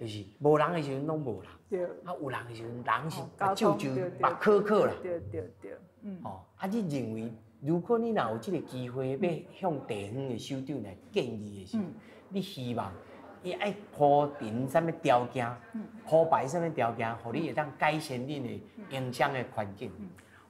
就是无人的时阵拢无人，有人的时阵人是目睭就目可可啦。对。你认为，如果你若有这个机会要向地方的首长来建议的时候，你希望？伊爱铺陈啥物条件，铺排啥物条件，互你会当改善恁的营商的环境。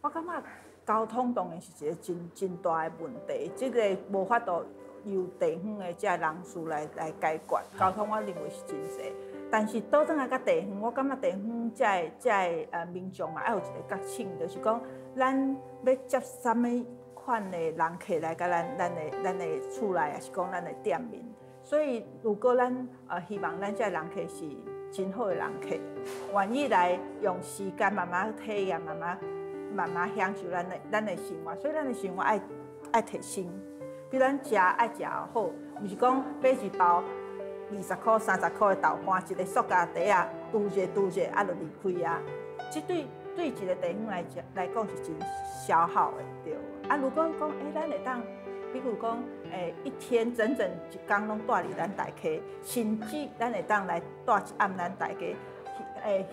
我感觉交通当然是一个真大的问题，这个无法度由地方的这人士来解决。交通我认为是真济，但是倒转来甲地方，我感觉地方这民众嘛，要有一个觉醒，就是讲咱要接什么款的人客来甲咱的厝内，也是讲咱的店面。所以如果咱希望咱这人客是真好的人客，愿意来用时间慢慢体验，慢慢享受咱的生活。所以咱的生活爱提升，比如咱食爱食好，毋是讲买一包20块、30块的豆干，一个塑胶袋啊，拄者啊就离开啊。这对一个地方来讲是真消耗的，对。啊，如果讲咱会当，比如讲一天整一天拢住伫咱大溪，甚至咱会当来住一暗咱大溪，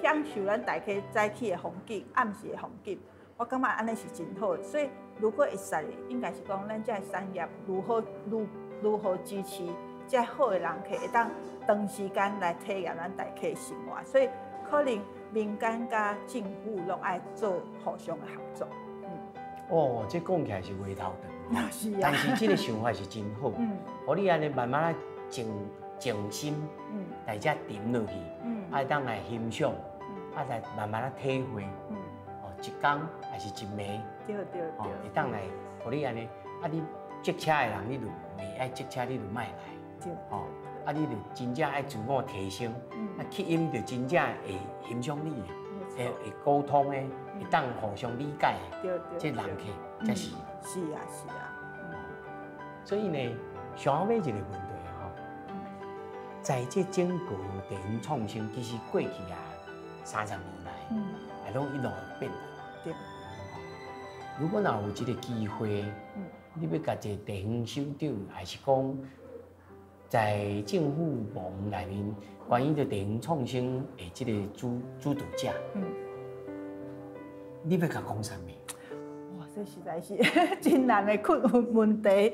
享受咱大溪早起的风景、暗时的风景。我感觉安尼是真好的，所以如果会使，应该是讲咱这产业如何支持这好的人客，会当长时间来体验咱大溪的生活。所以可能民间甲政府拢爱做互相的合作。哦，这讲起来是话头长，是啊。但是这个想法是真好，互你安尼慢慢静心，大家沉落去，爱当来欣赏，来慢慢体会。一天还是一暝，对，会当来，互你安尼，你骑车的人你就袂爱骑车，你就莫来，对，你就真正爱自我提升，去因就真正会欣赏你的，会沟通的，会当互相理解的，对，这人客才是。是啊。所以呢，想要一个问题在这整个地方创新，其实过去30年来，也拢一路变化。对。如果若有这个机会，你要甲一个地方首长，还是讲在政府部门内面，关于着地方创新的这个主导者，你要甲讲啥物？哇，这实在是真难的问题。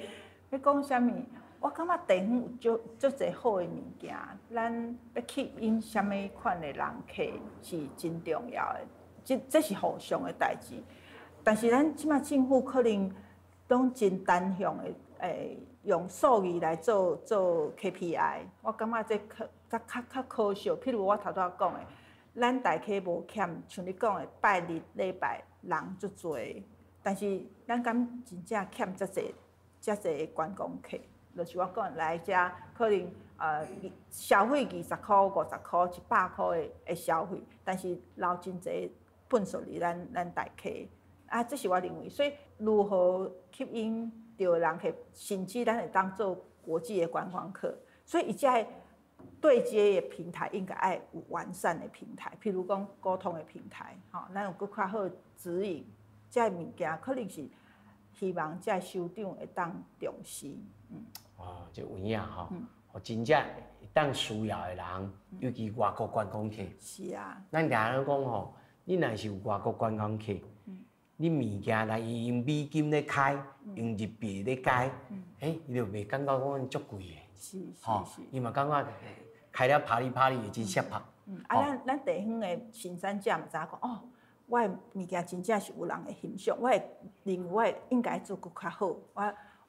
要讲啥物？我感觉地方有足侪好的物件，咱要吸引啥物款的人客是真重要的。这是互相的代志。但是咱即马政府可能拢真单向的，用数字来做 KPI。我感觉这较可笑。譬如我头拄讲的，咱大溪无欠，像你讲的拜日礼拜人足侪，但是咱敢真正欠遮侪观光客？就是我讲来遮可能消费20块、50块、100块的消费，但是留真侪本数伫咱大溪。这是我认为，所以如何吸引到人客，甚至咱会当做国际的观光客，所以这对接的平台应该爱有完善的平台，譬如讲沟通的平台，咱有更较好指引，这物件可能是希望这首长会当重视。这有影互真正会当需要的人，尤其外国观光客。是啊。咱常常讲你若是有外国观光客。你物件来用美金咧开，用日币咧开，伊就袂感觉讲足贵的。是。伊嘛感觉开了啪哩啪哩会真适合。咱地方的生产者嘛知影讲我的物件真正是有人会欣赏，我会认为我应该做更较好，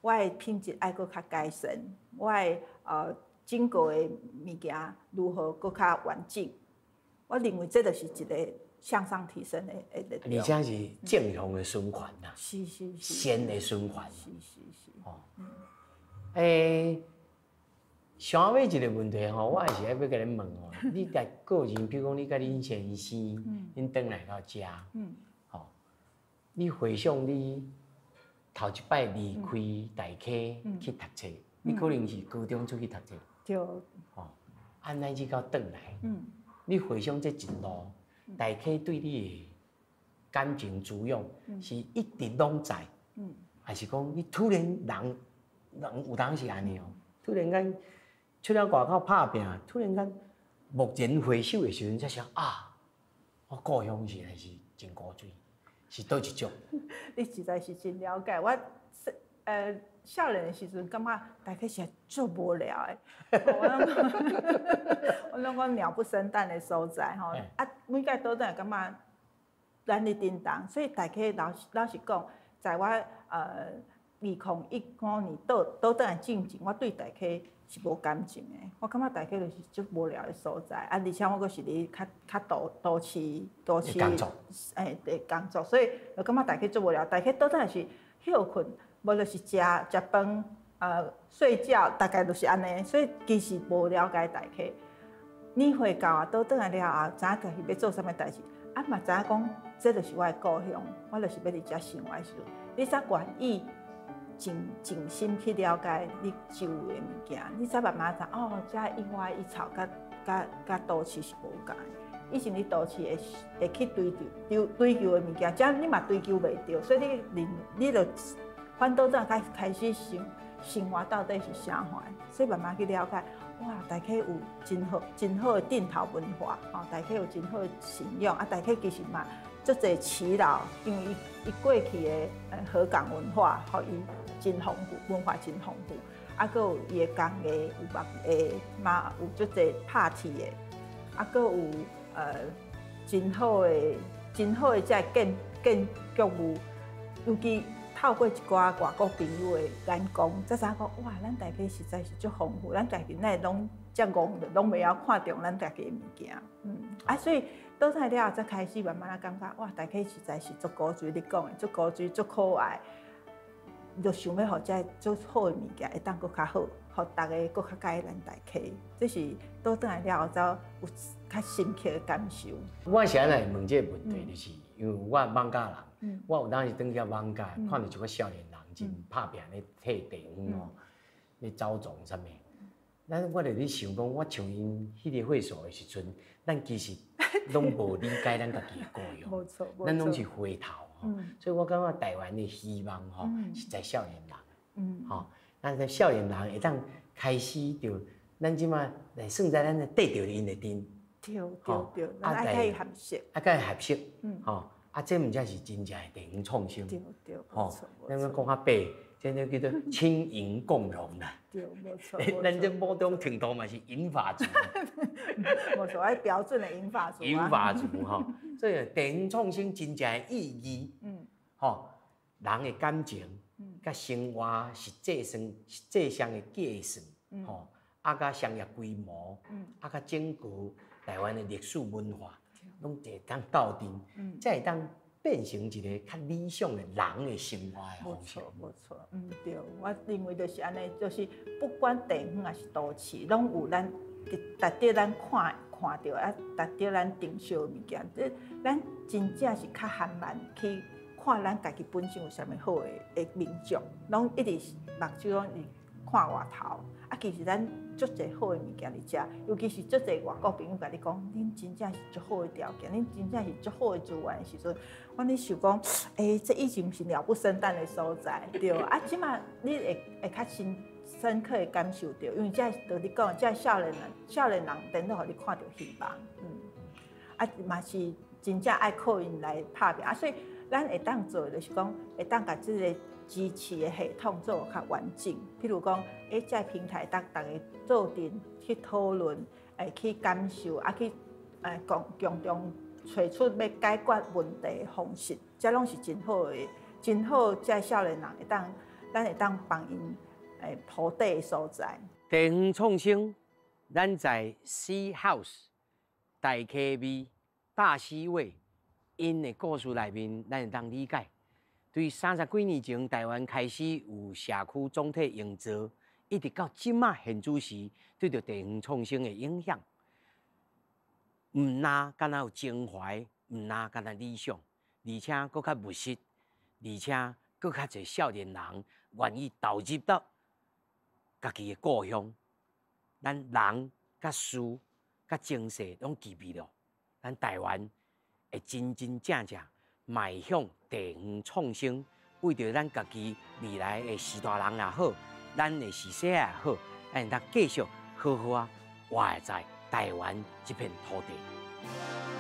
我的品质爱更较改善，我的整个的物件如何更较完整。我认为这就是一个向上提升的力量，而且是正向的循环啦，是，善的循环。是。想要一个问题我也是要甲你问你在个人，比如讲你甲恁先生，恁转来到遮，你回想你头一摆离开大溪去读册，你可能是高中出去读册，对，安尼至到转来，你回想这一路，大溪对你的感情滋养是一直拢在，还是讲你突然人有当是安尼突然间出了外口拍拼，突然间蓦然回首的时阵，才想我故乡是还是真古锥，是倒一种。你实在是真了解我。少年的时阵，感觉大溪是足无聊的。我拢讲鸟不生蛋的所在每届倒转感觉咱咧叮当，所以大家老实讲，在我2015年倒转来进前，我对大家是无感情的。我感觉大家就是足无聊的所在，而且我阁是咧较都市工作，对工作，所以就感觉大家足无聊。大家倒转来是休困，无就是食饭，睡觉，大概就是安尼。所以其实无了解大家。年岁到啊，倒转来了后，知影家己要做啥物代志，嘛知影讲，这就是我的故乡，我就是要伫遮生活的时阵，你才愿意静心去了解你周围的物件，你才慢慢知哦，遮一花一草，甲都市是无共的。以前你都市会去追求的物件，遮你嘛追求袂到，所以你就反倒转开始生活到底是啥货，所以慢慢去了解。哇，大家有真好的顶头文化，大家有真好的信仰，大家其实嘛，足侪耆老，因为伊过去的河港文化，互伊真丰富，文化真丰富，阁有伊的工艺，有木艺嘛，有足侪拍铁的，阁有真好的遮建筑物，尤其。透过一寡外国朋友的眼光，才知影讲哇，咱大家实在是足丰富，咱家己哪会拢遮戆的，拢袂晓看中咱家己的物件。所以倒来了后，才开始慢慢啊感觉哇，大家实在是足古锥，你讲的足古锥、足可爱，就想要互遮足好的物件会当搁较好，互大家搁较介意咱大家。这是倒来了后才有较深刻的感受。我是安来问这个问题，就是因为我网家人。我有当时转去网家，看到一个少年人真拍拼咧替地方哦，咧走总啥物。我就咧想讲，我像因迄个会所的时阵，咱其实拢无理解咱家己的故乡，无错，咱拢是回头吼。所以我感觉台湾的希望吼是在少年人，吼，咱在少年人会当开始着，咱即马来算在咱得着因的阵，对，咱爱甲伊合适，吼。这毋才是真正的地方创新，对，吼，咱要讲较白，这叫做轻盈共荣啦。对，没错。咱这某种程度嘛是银发族，没错，爱标准的银发族。银发族吼，所以地方创新真正的意义，吼，人的感情，甲生活实际上的计算，吼，甲商业规模，甲整个台湾的历史文化。拢会当斗阵，才会当变成一个较理想的人的生活的方式。没错，对，我认为就是安尼，就是不管地方还是都市，拢有咱值得咱看到啊，值得咱珍惜的物件。咱真正是较含慢去看咱家己本身有啥物好的民族，拢一直目睭拢是看外头。其实咱足侪好的物件伫遮，尤其是足侪外国朋友甲你讲，恁真正是足好的条件，恁真正是足好的资源的时阵，我咧想讲，这以前是鸟不生蛋的所在，对。即马你会较深刻的感受到，因为遮就你讲，遮少年人等到互你看到希望，嘛是真正爱靠因来拍拼所以咱会当做的就是讲，会当甲即个。支持的系统做较完整，譬如讲，在平台大家做阵去讨论，去感受，去共同找出要解决问题的方式，这拢是真好的，真好。这少年人咱会当帮因铺底的所在。地方创新，咱在 C House 大溪味、大溪味因的故事内面，咱会当理解。对30几年前，台湾开始有社区总体营造，一直到即马现主时，对着地方创新的影响，毋单敢若有情怀，毋单敢若理想，而且搁较务实，而且搁较侪少年人愿意投入到家己的故乡。咱人、甲事、甲精神拢具备了，咱台湾会真正迈向地方创新，为着咱家己未来的时大人也好，咱的时势也好，咱当继续好好啊活在台湾这片土地。